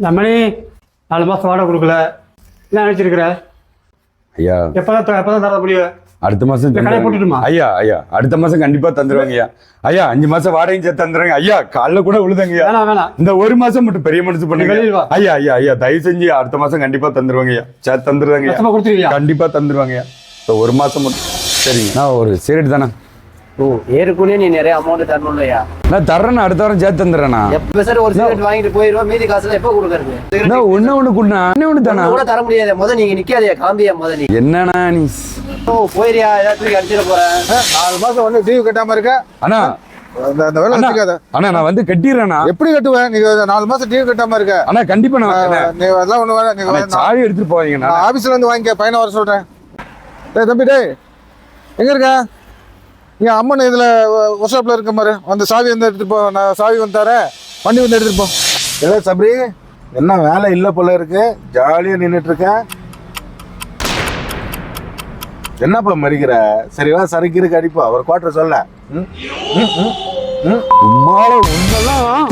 நம்மளே 4 மாசம் வாடகை கொடுக்கல. என்ன நினைச்சிருக்கிற? ஐயா எப்பதான் தர முடியும்? அடுத்த மாசம் கடை போட்டுட்டுமா? ஐயா ஐயா அடுத்த மாசம் கண்டிப்பா தந்துருவாங்க ஐயா. ஐயா 5 மாசம் வாடகையும் சேர்த்து தந்துருவாங்க ஐயா. காலைல கூட விழுதாங்க ஐயா. வேணாம் இந்த 1 மாசம் மட்டும் பெரிய மனசு பண்ணுங்க ஐயா. ஐயா ஐயா தயவு செஞ்சு அடுத்த மாசம் கண்டிப்பா தந்துருவாங்க ஐயா. சேர்த்து தந்துருவாங்க ஐயா. கொடுத்துருவியா? கண்டிப்பா தந்துருவாங்க ஐயா. இந்த 1 மாசம் மட்டும். சரிங்க நான் ஒரு சிகரெட் தானே. ஓ ஏற்கனவே நீ நிறைய அமௌண்ட் தரணும் இல்லையா? நான் தர்றேன், அடுத்த வாரம் சேர்த்து தந்துடுறேண்ணா. எப்ப சார் ஒரு சிகரெட் வாங்கிட்டு போயிடுவோம், மீதி காசுல எப்ப கொடுக்கறது? ஒண்ணு குண்ணா ஒண்ணு தானே கூட தர முடியாது. முத நீங்க நிக்காதே, காம்பியா முத நீ. என்னண்ணா நீ போயிரியா? ஏதாச்சும் அடிச்சிட போறேன். 4 மாசம் ஒண்ணு டிவி கட்டாம இருக்க. அண்ணா அந்த வேலை வச்சுக்காத. அண்ணா நான் வந்து கட்டிடுறேன்னா. எப்படி கட்டுவேன்? நீங்க 4 மாசம் டிவி கட்டாம இருக்க. அண்ணா கண்டிப்பா நான் நீ அதெல்லாம் ஒண்ணு வேணாம். நீங்க சாவி எடுத்துட்டு போவீங்க. நான் ஆபீஸ்ல இருந்து வாங்கிக்க, பையனை வர சொல்றேன். டேய் தம்பி, டேய் எங்க இருக்க? நீ அம்மன் இதுல ஒர்க் ஷாப்ல இருக்க மாதிரி அந்த சாவி வந்து எடுத்துட்டு போ. நான் சாவி வந்து தரேன், வண்டி வந்து எடுத்துட்டு போ. இல்லை சபரி, என்ன வேலை இல்லை போல இருக்கு, ஜாலியா நின்றுட்டு இருக்க. என்னப்பா மறிக்கிற? சரிவா சரக்கு அடிப்பா. அவர் குவார்டர் சொல்ல. உம்மால உன்னெல்லாம்